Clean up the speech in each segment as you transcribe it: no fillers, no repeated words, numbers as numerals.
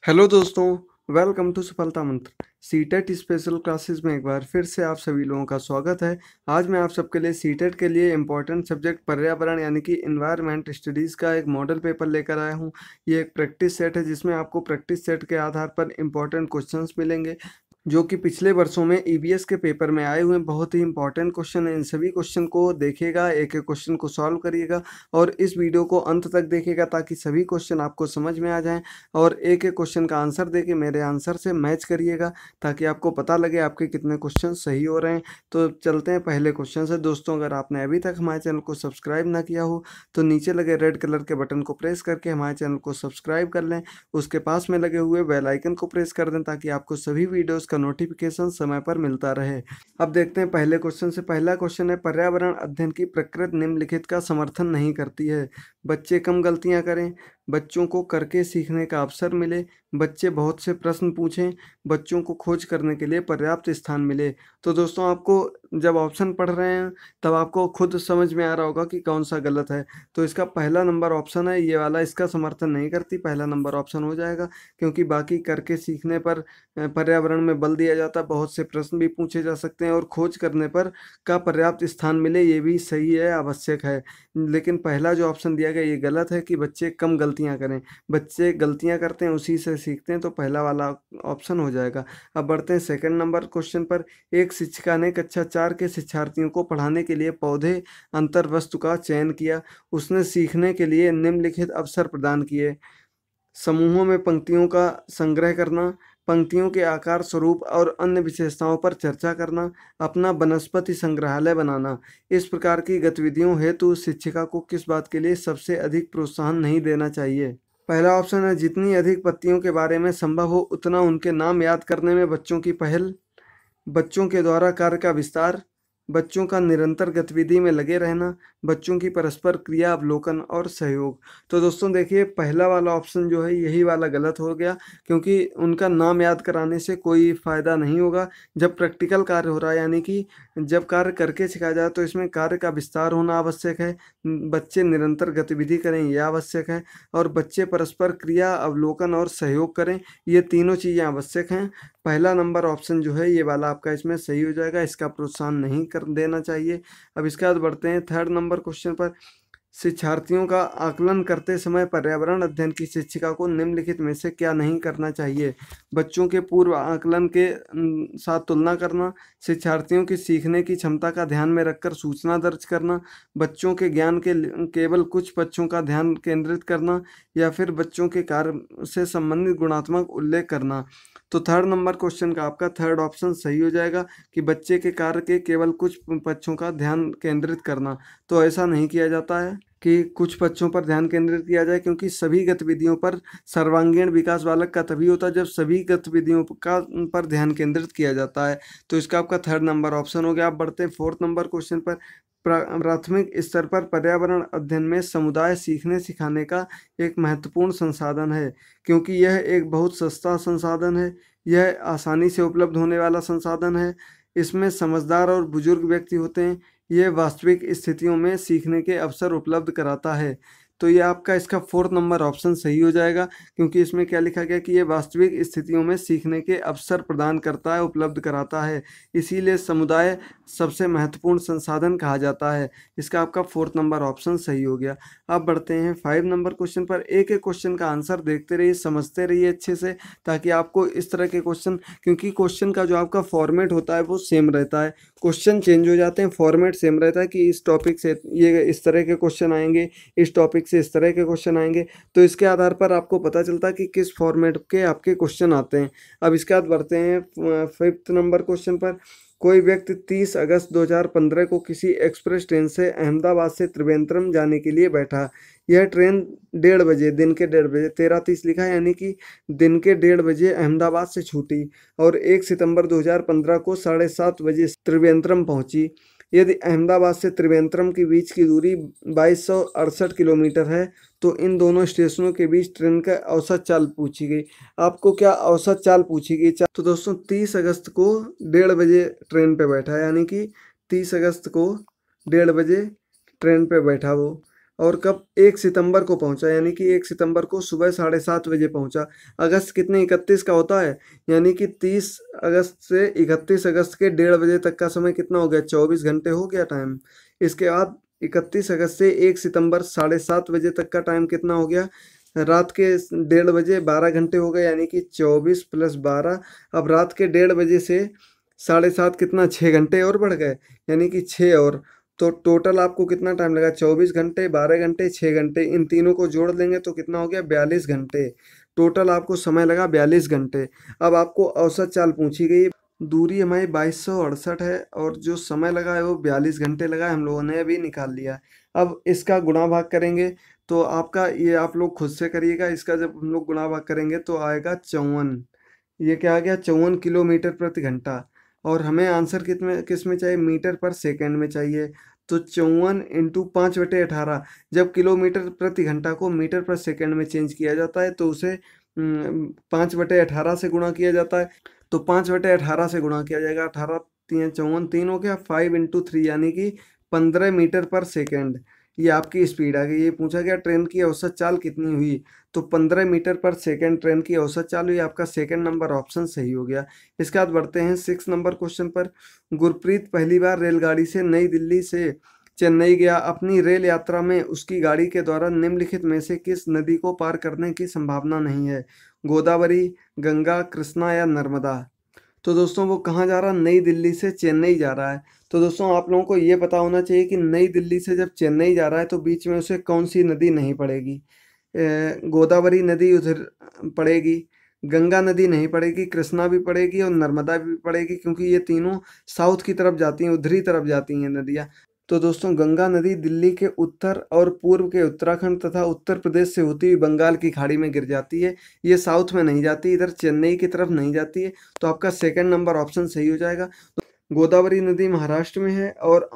Hello दोस्तों, welcome to सफलता मंत्र। सीटेट स्पेशल क्लासेस में एक बार फिर से आप सभी लोगों का स्वागत है। आज मैं आप सबके लिए सीटेट के लिए इम्पोर्टेंट सब्जेक्ट पर्यावरण यानी कि इन्वायरमेंट स्टडीज़ का एक मॉडल पेपर लेकर आया हूं। ये एक प्रैक्टिस सेट है जिसमें आपको प्रैक्टिस सेट के आधार पर इम्पोर्टेंट क्वेश्चंस मिलेंगे जो कि पिछले वर्षों में ईवीएस के पेपर में आए हुए हैं। बहुत ही इंपॉर्टेंट क्वेश्चन है। इन सभी क्वेश्चन को देखिएगा, एक एक क्वेश्चन को सॉल्व करिएगा और इस वीडियो को अंत तक देखिएगा ताकि सभी क्वेश्चन आपको समझ में आ जाएं और एक एक क्वेश्चन का आंसर देके मेरे आंसर से मैच करिएगा ताकि आपको पता लगे आपके कितने क्वेश्चन सही हो रहे हैं। तो चलते हैं पहले क्वेश्चन से। दोस्तों, अगर आपने अभी तक हमारे चैनल को सब्सक्राइब ना किया हो तो नीचे लगे रेड कलर के बटन को प्रेस करके हमारे चैनल को सब्सक्राइब कर लें। उसके पास में लगे हुए बेल आइकन को प्रेस कर दें ताकि आपको सभी वीडियोस का नोटिफिकेशन समय पर मिलता रहे। अब देखते हैं पहले क्वेश्चन से। पहला क्वेश्चन है, पर्यावरण अध्ययन की प्रकृति निम्नलिखित का समर्थन नहीं करती है। बच्चे कम गलतियां करें, बच्चों को करके सीखने का अवसर मिले, बच्चे बहुत से प्रश्न पूछें, बच्चों को खोज करने के लिए पर्याप्त स्थान मिले। तो दोस्तों, आपको जब ऑप्शन पढ़ रहे हैं तब आपको खुद समझ में आ रहा होगा कि कौन सा गलत है। तो इसका पहला नंबर ऑप्शन है ये वाला, इसका समर्थन नहीं करती, पहला नंबर ऑप्शन हो जाएगा। क्योंकि बाकी करके सीखने पर पर्यावरण में बल दिया जाता है, बहुत से प्रश्न भी पूछे जा सकते हैं और खोज करने पर का पर्याप्त स्थान मिले ये भी सही है, आवश्यक है। लेकिन पहला जो ऑप्शन दिया गया ये गलत है कि बच्चे कम गलतियां करें। बच्चे गलतियां करते हैं उसी से सीखते हैं, तो पहला वाला ऑप्शन हो जाएगा। अब बढ़ते हैं सेकंड नंबर क्वेश्चन पर। एक शिक्षिका ने कक्षा 4 के शिक्षार्थियों को पढ़ाने के लिए पौधे अंतर वस्तु का चयन किया। उसने सीखने के लिए निम्नलिखित अवसर प्रदान किए: समूहों में पंक्तियों का संग्रह करना, पंक्तियों के आकार, स्वरूप और अन्य विशेषताओं पर चर्चा करना, अपना वनस्पति संग्रहालय बनाना। इस प्रकार की गतिविधियों हेतु शिक्षिका को किस बात के लिए सबसे अधिक प्रोत्साहन नहीं देना चाहिए? पहला ऑप्शन है, जितनी अधिक पत्तियों के बारे में संभव हो उतना उनके नाम याद करने में बच्चों की पहल, बच्चों के द्वारा कार्य का विस्तार, बच्चों का निरंतर गतिविधि में लगे रहना, बच्चों की परस्पर क्रिया, अवलोकन और सहयोग। तो दोस्तों देखिए, पहला वाला ऑप्शन जो है यही वाला गलत हो गया, क्योंकि उनका नाम याद कराने से कोई फ़ायदा नहीं होगा। जब प्रैक्टिकल कार्य हो रहा है यानी कि जब कार्य करके सिखाया जाए तो इसमें कार्य का विस्तार होना आवश्यक है, बच्चे निरंतर गतिविधि करें ये आवश्यक है, और बच्चे परस्पर क्रिया, अवलोकन और सहयोग करें, ये तीनों चीज़ें आवश्यक हैं। पहला नंबर ऑप्शन जो है ये वाला आपका इसमें सही हो जाएगा, इसका प्रोत्साहन नहीं कर देना चाहिए। अब इसके बाद बढ़ते हैं थर्ड नंबर क्वेश्चन पर। शिक्षार्थियों का आकलन करते समय पर्यावरण अध्ययन की शिक्षिका को निम्नलिखित में से क्या नहीं करना चाहिए? बच्चों के पूर्व आकलन के साथ तुलना करना, शिक्षार्थियों की सीखने की क्षमता का ध्यान में रखकर सूचना दर्ज करना, बच्चों के ज्ञान के केवल कुछ पक्षों का ध्यान केंद्रित करना, या फिर बच्चों के कार्य से संबंधित गुणात्मक उल्लेख करना। तो थर्ड नंबर क्वेश्चन का आपका थर्ड ऑप्शन सही हो जाएगा कि बच्चे के कार्य के केवल कुछ पक्षों का ध्यान केंद्रित करना। तो ऐसा नहीं किया जाता है कि कुछ पक्षों पर ध्यान केंद्रित किया जाए, क्योंकि सभी गतिविधियों पर सर्वांगीण विकास बालक का तभी होता है जब सभी गतिविधियों का पर ध्यान केंद्रित किया जाता है। तो इसका आपका थर्ड नंबर ऑप्शन हो गया। आप बढ़ते हैं फोर्थ नंबर क्वेश्चन पर। प्राथमिक स्तर पर पर्यावरण अध्ययन में समुदाय सीखने सिखाने का एक महत्वपूर्ण संसाधन है, क्योंकि यह एक बहुत सस्ता संसाधन है, यह आसानी से उपलब्ध होने वाला संसाधन है, इसमें समझदार और बुजुर्ग व्यक्ति होते हैं, यह वास्तविक स्थितियों में सीखने के अवसर उपलब्ध कराता है। तो ये आपका इसका फोर्थ नंबर ऑप्शन सही हो जाएगा, क्योंकि इसमें क्या लिखा गया कि ये वास्तविक स्थितियों में सीखने के अवसर प्रदान करता है, उपलब्ध कराता है, इसीलिए समुदाय सबसे महत्वपूर्ण संसाधन कहा जाता है। इसका आपका फोर्थ नंबर ऑप्शन सही हो गया। अब बढ़ते हैं 5 नंबर क्वेश्चन पर। एक एक क्वेश्चन का आंसर देखते रहिए, समझते रहिए अच्छे से, ताकि आपको इस तरह के क्वेश्चन, क्योंकि क्वेश्चन का जो आपका फॉर्मेट होता है वो सेम रहता है, क्वेश्चन चेंज हो जाते हैं, फॉर्मेट सेम रहता है कि इस टॉपिक से ये इस तरह के क्वेश्चन आएंगे, इस टॉपिक से इस तरह के क्वेश्चन आएंगे। तो इसके आधार पर आपको पता चलता है कि किस फॉर्मेट के आपके क्वेश्चन आते हैं। अब इसके बाद बढ़ते हैं 5th नंबर क्वेश्चन पर। कोई व्यक्ति 30 अगस्त 2015 को किसी एक्सप्रेस ट्रेन से अहमदाबाद से त्रिवेंद्रम जाने के लिए बैठा। यह ट्रेन 1:30 बजे, दिन के 1:30 बजे, 13:30 लिखा है, यानी कि दिन के 1:30 बजे अहमदाबाद से छूटी और 1 सितंबर 2015 को 7:30 बजे त्रिवेंद्रम पहुंची। यदि अहमदाबाद से त्रिवेंद्रम के बीच की दूरी 2268 किलोमीटर है तो इन दोनों स्टेशनों के बीच ट्रेन का औसत चाल पूछी गई। आपको क्या औसत चाल पूछी गई? तो दोस्तों 30 अगस्त को 1:30 बजे ट्रेन पे बैठा, यानी कि 30 अगस्त को 1:30 बजे ट्रेन पे बैठा वो, और कब 1 सितंबर को पहुंचा, यानी कि 1 सितंबर को सुबह 7:30 बजे पहुंचा। अगस्त कितने 31 का होता है, यानी कि 30 अगस्त से 31 अगस्त के 1:30 बजे तक का समय कितना हो गया, 24 घंटे हो गया टाइम। इसके बाद 31 अगस्त से 1 सितंबर 7:30 बजे तक का टाइम कितना हो गया, रात के 1:30 बजे 12 घंटे हो गए, यानी कि 24 + 12। अब रात के 1:30 बजे से 7:30 कितना 6 घंटे और बढ़ गए, यानी कि 6 और। तो टोटल आपको कितना टाइम लगा, 24 घंटे, 12 घंटे, 6 घंटे, इन तीनों को जोड़ देंगे तो कितना हो गया, 42 घंटे। टोटल आपको समय लगा 42 घंटे। अब आपको औसत चाल पूछी गई। दूरी हमारी 2268 है और जो समय लगा है वो 42 घंटे लगा है, हम लोगों ने अभी निकाल लिया। अब इसका गुणा भाग करेंगे तो आपका ये आप लोग खुद से करिएगा। इसका जब हम लोग गुणा भाग करेंगे तो आएगा 54। ये क्या आ गया, 54 किलोमीटर प्रति घंटा। और हमें आंसर किस में चाहिए, मीटर पर सेकंड में चाहिए। तो 54 × 5/18। जब किलोमीटर प्रति घंटा को मीटर पर सेकंड में चेंज किया जाता है तो उसे 5/18 से गुणा किया जाता है। तो 5/18 से गुणा किया जाएगा, 18 3 54, 3 हो गया, 5 × 3 यानी कि 15 मीटर पर सेकंड। ये आपकी स्पीड आ गई। ये पूछा गया ट्रेन की औसत चाल कितनी हुई, तो 15 मीटर पर सेकंड ट्रेन की औसत चाल हुई। आपका सेकंड नंबर ऑप्शन सही हो गया। इसके बाद बढ़ते हैं 6 नंबर क्वेश्चन पर। गुरप्रीत पहली बार रेलगाड़ी से नई दिल्ली से चेन्नई गया। अपनी रेल यात्रा में उसकी गाड़ी के द्वारा निम्नलिखित में से किस नदी को पार करने की संभावना नहीं है, गोदावरी, गंगा, कृष्णा या नर्मदा। तो दोस्तों वो कहाँ जा रहा है, नई दिल्ली से चेन्नई जा रहा है। तो दोस्तों आप लोगों को ये पता होना चाहिए कि नई दिल्ली से जब चेन्नई जा रहा है तो बीच में उसे कौन सी नदी नहीं पड़ेगी। गोदावरी नदी उधर पड़ेगी, गंगा नदी नहीं पड़ेगी, कृष्णा भी पड़ेगी और नर्मदा भी पड़ेगी, क्योंकि ये तीनों साउथ की तरफ जाती हैं, उधरी तरफ जाती हैं नदियाँ। तो दोस्तों गंगा नदी दिल्ली के उत्तर और पूर्व के उत्तराखंड तथा उत्तर प्रदेश से होती हुई बंगाल की खाड़ी में गिर जाती है। ये साउथ में नहीं जाती, इधर चेन्नई की तरफ नहीं जाती है। तो आपका सेकंड नंबर ऑप्शन सही हो जाएगा। गोदावरी नदी महाराष्ट्र में है और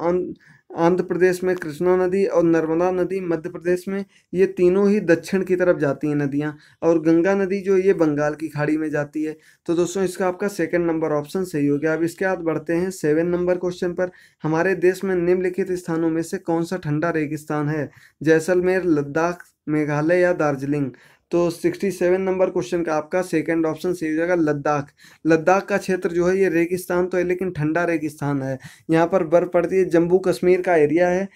आंध्र प्रदेश में कृष्णा नदी और नर्मदा नदी मध्य प्रदेश में। ये तीनों ही दक्षिण की तरफ जाती हैं नदियाँ, और गंगा नदी जो ये बंगाल की खाड़ी में जाती है। तो दोस्तों इसका आपका सेकंड नंबर ऑप्शन सही हो गया। अब इसके बाद बढ़ते हैं 7 नंबर क्वेश्चन पर। हमारे देश में निम्नलिखित स्थानों में से कौन सा ठंडा रेगिस्तान है, जैसलमेर, लद्दाख, मेघालय या दार्जिलिंग। तो 67 नंबर क्वेश्चन का आपका सेकंड ऑप्शन सही हो जाएगा, लद्दाख। लद्दाख का क्षेत्र जो है ये रेगिस्तान तो है लेकिन ठंडा रेगिस्तान है। यहाँ पर बर्फ़ पड़ती है, जम्मू कश्मीर का एरिया है।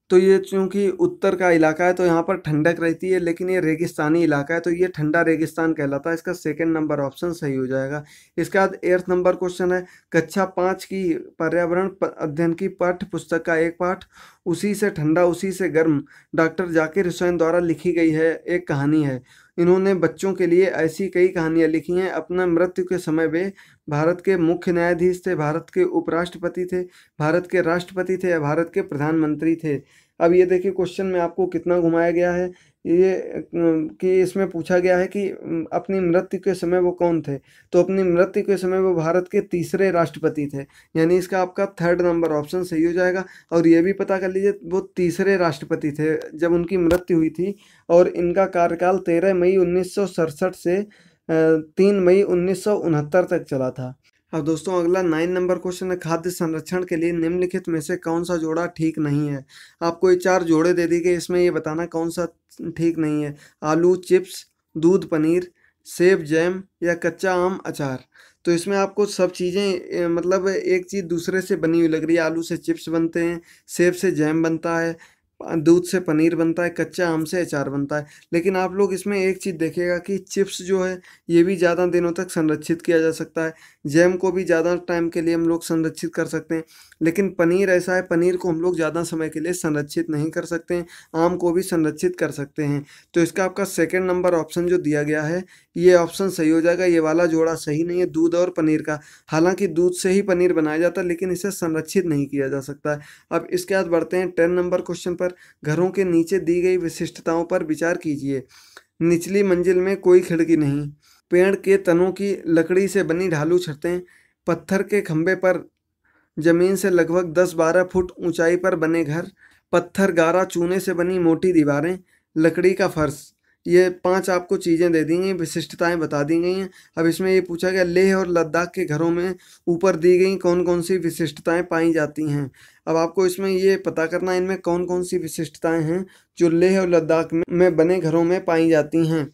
तो ये चूँकि उत्तर का इलाका है तो यहाँ पर ठंडक रहती है, लेकिन ये रेगिस्तानी इलाका है तो ये ठंडा रेगिस्तान कहलाता है। इसका सेकंड नंबर ऑप्शन सही हो जाएगा। इसके बाद 8 नंबर क्वेश्चन है। कक्षा 5 की पर्यावरण अध्ययन की पाठ्य पुस्तक का एक पाठ, उसी से ठंडा उसी से गर्म, डॉक्टर जाकिर हुसैन द्वारा लिखी गई है एक कहानी है। इन्होंने बच्चों के लिए ऐसी कई कहानियाँ लिखी हैं। अपना मृत्यु के समय वे भारत के मुख्य न्यायाधीश थे, भारत के उपराष्ट्रपति थे, भारत के राष्ट्रपति थे या भारत के प्रधानमंत्री थे। अब ये देखिए क्वेश्चन में आपको कितना घुमाया गया है। ये कि इसमें पूछा गया है कि अपनी मृत्यु के समय वो कौन थे। तो अपनी मृत्यु के समय वो भारत के तीसरे राष्ट्रपति थे, यानी इसका आपका थर्ड नंबर ऑप्शन सही हो जाएगा। और ये भी पता कर लीजिए वो तीसरे राष्ट्रपति थे जब उनकी मृत्यु हुई थी, और इनका कार्यकाल 13 मई 1967 से 3 मई 1969 तक चला था। अब दोस्तों अगला 9 नंबर क्वेश्चन है। खाद्य संरक्षण के लिए निम्नलिखित में से कौन सा जोड़ा ठीक नहीं है। आपको ये 4 जोड़े दे दिए गए, इसमें ये बताना कौन सा ठीक नहीं है। आलू चिप्स, दूध पनीर, सेब जैम या कच्चा आम अचार। तो इसमें आपको सब चीज़ें मतलब एक चीज़ दूसरे से बनी हुई लग रही है। आलू से चिप्स बनते हैं, सेब से जैम बनता है, दूध से पनीर बनता है, कच्चा आम से अचार बनता है। लेकिन आप लोग इसमें एक चीज़ देखिएगा कि चिप्स जो है ये भी ज़्यादा दिनों तक संरक्षित किया जा सकता है, जैम को भी ज़्यादा टाइम के लिए हम लोग संरक्षित कर सकते हैं। लेकिन पनीर ऐसा है, पनीर को हम लोग ज़्यादा समय के लिए संरक्षित नहीं कर सकते हैं। आम को भी संरक्षित कर सकते हैं। तो इसका आपका सेकंड नंबर ऑप्शन जो दिया गया है ये ऑप्शन सही हो जाएगा। ये वाला जोड़ा सही नहीं है, दूध और पनीर का। हालांकि दूध से ही पनीर बनाया जाता है लेकिन इसे संरक्षित नहीं किया जा सकता है। अब इसके बाद बढ़ते हैं 10 नंबर क्वेश्चन पर। घरों के नीचे दी गई विशिष्टताओं पर विचार कीजिए। निचली मंजिल में कोई खिड़की नहीं, पेड़ के तनों की लकड़ी से बनी ढालू छतें, पत्थर के खंभे पर जमीन से लगभग 10-12 फुट ऊंचाई पर बने घर, पत्थर गारा चूने से बनी मोटी दीवारें, लकड़ी का फर्श। ये 5 आपको चीज़ें दे दी गई, विशिष्टताएं बता दी गई हैं। अब इसमें ये पूछा गया लेह और लद्दाख के घरों में ऊपर दी गई कौन कौन सी विशिष्टताएं पाई जाती हैं। अब आपको इसमें ये पता करना है इनमें कौन कौन सी विशिष्टताएं हैं जो लेह और लद्दाख में बने घरों में पाई जाती हैं।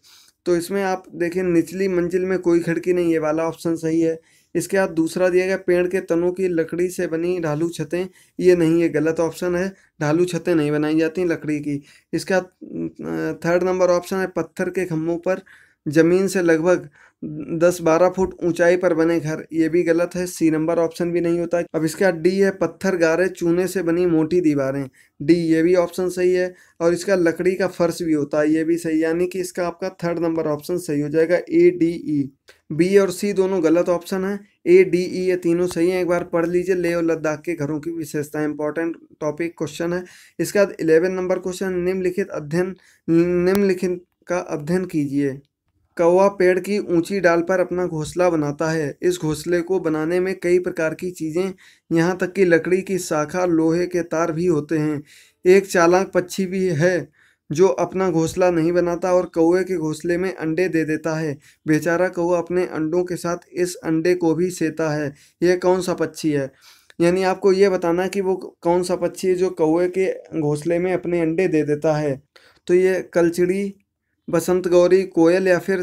तो इसमें आप देखें निचली मंजिल में कोई खिड़की नहीं, ये वाला ऑप्शन सही है। इसके बाद दूसरा दिया गया पेड़ के तनों की लकड़ी से बनी ढालू छतें, ये नहीं, ये गलत ऑप्शन है। ढालू छतें नहीं बनाई जाती लकड़ी की। इसके बाद थर्ड नंबर ऑप्शन है पत्थर के खम्भों पर जमीन से लगभग 10-12 फुट ऊंचाई पर बने घर, ये भी गलत है। सी नंबर ऑप्शन भी नहीं होता। अब इसके बाद डी है पत्थर गारे चूने से बनी मोटी दीवारें, डी ये भी ऑप्शन सही है। और इसका लकड़ी का फर्श भी होता है, ये भी सही, यानी कि इसका आपका थर्ड नंबर ऑप्शन सही हो जाएगा ए डी ई। बी और सी दोनों गलत ऑप्शन है, ए डी ई ये तीनों सही हैं। एक बार पढ़ लीजिए लेह और लद्दाख के घरों की विशेषताएं, इंपॉर्टेंट टॉपिक क्वेश्चन है। इसके बाद 11 नंबर क्वेश्चन निम्नलिखित का अध्ययन कीजिए। कौवा पेड़ की ऊंची डाल पर अपना घोंसला बनाता है। इस घोंसले को बनाने में कई प्रकार की चीजें, यहाँ तक कि लकड़ी की शाखा, लोहे के तार भी होते हैं। एक चालाक पक्षी भी है जो अपना घोंसला नहीं बनाता और कौवे के घोंसले में अंडे दे देता है। बेचारा कौवा अपने अंडों के साथ इस अंडे को भी सेता है। यह कौन सा पक्षी है? यानी आपको ये बताना है कि वो कौन सा पक्षी है जो कौवे के घोंसले में अपने अंडे दे देता है। तो ये कलचिड़ी, बसंत गौरी, कोयल या फिर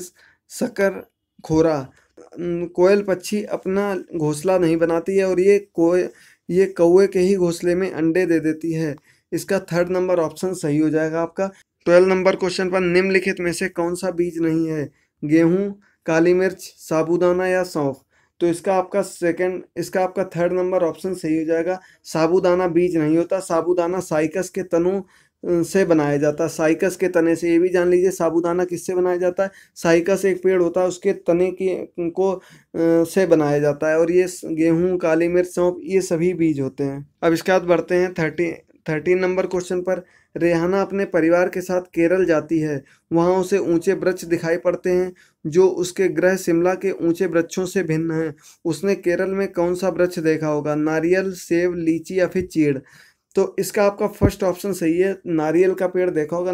शकर खोरा। कोयल पक्षी अपना घोंसला नहीं बनाती है और ये कौवे के ही घोंसले में अंडे दे देती है। इसका थर्ड नंबर ऑप्शन सही हो जाएगा आपका। 12 नंबर क्वेश्चन पर निम्नलिखित में से कौन सा बीज नहीं है? गेहूं, काली मिर्च, साबूदाना या सौंफ। तो इसका आपका थर्ड नंबर ऑप्शन सही हो जाएगा। साबूदाना बीज नहीं होता, साबूदाना साइकस के तनों से बनाया जाता है, साइकस के तने से। ये भी जान लीजिए साबूदाना किससे बनाया जाता है, साइकस एक पेड़ होता है उसके तने से बनाया जाता है। और ये गेहूं, काली मिर्च, सौंफ ये सभी बीज होते हैं। अब इसके बाद बढ़ते हैं 13 नंबर क्वेश्चन पर। रेहाना अपने परिवार के साथ केरल जाती है। वहाँ उसे ऊंचे वृक्ष दिखाई पड़ते हैं जो उसके गृह शिमला के ऊंचे वृक्षों से भिन्न हैं। उसने केरल में कौन सा वृक्ष देखा होगा? नारियल, सेब, लीची या फिर चीड़। तो इसका आपका फर्स्ट ऑप्शन सही है, नारियल का पेड़ देखा होगा।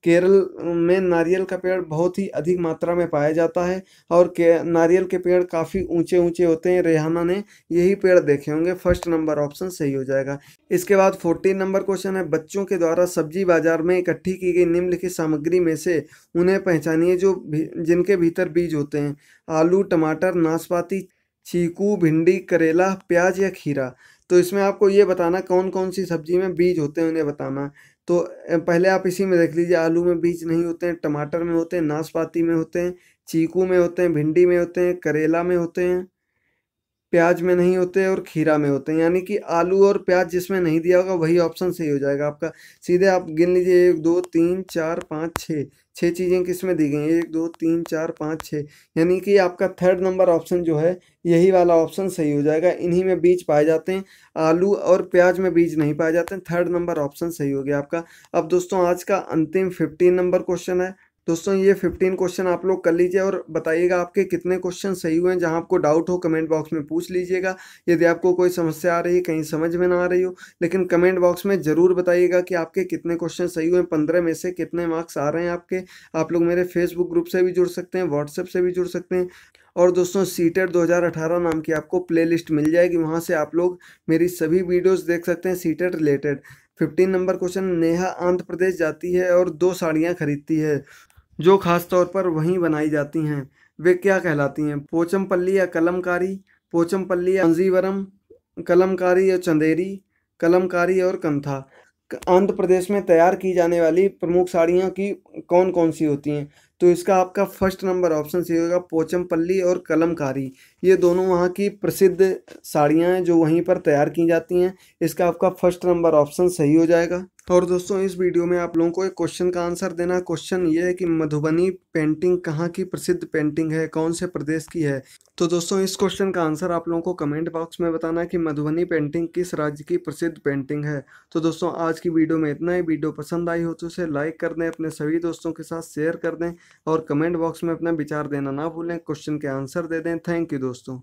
केरल में नारियल का पेड़ बहुत ही अधिक मात्रा में पाया जाता है और नारियल के पेड़ काफ़ी ऊंचे ऊंचे होते हैं। रेहाना ने यही पेड़ देखे होंगे, फर्स्ट नंबर ऑप्शन सही हो जाएगा। इसके बाद 14 नंबर क्वेश्चन है बच्चों के द्वारा सब्जी बाजार में इकट्ठी की गई निम्नलिखित सामग्री में से उन्हें पहचानिए जिनके भीतर बीज होते हैं। आलू, टमाटर, नाशपाती, चीकू, भिंडी, करेला, प्याज या खीरा। तो इसमें आपको ये बताना कौन कौन सी सब्जी में बीज होते हैं, उन्हें बताना। तो पहले आप इसी में देख लीजिए, आलू में बीज नहीं होते हैं, टमाटर में होते हैं, नाशपाती में होते हैं, चीकू में होते हैं, भिंडी में होते हैं, करेला में होते हैं, प्याज में नहीं होते और खीरा में होते हैं। यानी कि आलू और प्याज जिसमें नहीं दिया होगा वही ऑप्शन सही हो जाएगा आपका। सीधे आप गिन लीजिए 1 2 3 4 5 6, 6 चीज़ें किसमें दी गई हैं? 1 2 3 4 5 6, यानी कि आपका थर्ड नंबर ऑप्शन जो है यही वाला ऑप्शन सही हो जाएगा। इन्हीं में बीज पाए जाते हैं, आलू और प्याज में बीज नहीं पाए जाते हैं। थर्ड नंबर ऑप्शन सही हो गया आपका। अब दोस्तों आज का अंतिम 15 नंबर क्वेश्चन है। दोस्तों ये 15 क्वेश्चन आप लोग कर लीजिए और बताइएगा आपके कितने क्वेश्चन सही हुए हैं। जहां आपको डाउट हो कमेंट बॉक्स में पूछ लीजिएगा। यदि आपको कोई समस्या आ रही है, कहीं समझ में ना आ रही हो, लेकिन कमेंट बॉक्स में ज़रूर बताइएगा कि आपके कितने क्वेश्चन सही हुए हैं, 15 में से कितने मार्क्स आ रहे हैं आपके। आप लोग मेरे फेसबुक ग्रुप से भी जुड़ सकते हैं, व्हाट्सएप से भी जुड़ सकते हैं। और दोस्तों सीटेट 2018 नाम की आपको प्लेलिस्ट मिल जाएगी, वहाँ से आप लोग मेरी सभी वीडियोज़ देख सकते हैं CTET related. 15 number question, Neha Andhra Pradesh जाती है और 2 साड़ियाँ खरीदती है जो खास तौर पर वहीं बनाई जाती हैं। वे क्या कहलाती हैं? पोचमपल्ली या कलमकारी, पोचमपल्ली या कांजीवरम, कलमकारी या चंदेरी, कलमकारी और कंथा। आंध्र प्रदेश में तैयार की जाने वाली प्रमुख साड़ियाँ की कौन कौन सी होती हैं? तो इसका आपका फर्स्ट नंबर ऑप्शन सही होगा, पोचमपल्ली और कलमकारी। ये दोनों वहाँ की प्रसिद्ध साड़ियाँ हैं जो वहीं पर तैयार की जाती हैं। इसका आपका फर्स्ट नंबर ऑप्शन सही हो जाएगा। और दोस्तों इस वीडियो में आप लोगों को एक क्वेश्चन का आंसर देना है। क्वेश्चन ये है कि मधुबनी पेंटिंग कहाँ की प्रसिद्ध पेंटिंग है, कौन से प्रदेश की है? तो दोस्तों इस क्वेश्चन का आंसर आप लोगों को कमेंट बॉक्स में बताना है कि मधुबनी पेंटिंग किस राज्य की प्रसिद्ध पेंटिंग है। तो दोस्तों आज की वीडियो में इतना ही। वीडियो पसंद आई हो तो उसे लाइक कर दें, अपने सभी दोस्तों के साथ शेयर कर दें और कमेंट बॉक्स में अपना विचार देना ना भूलें, क्वेश्चन के आंसर दे दें। थैंक यू दोस्तों।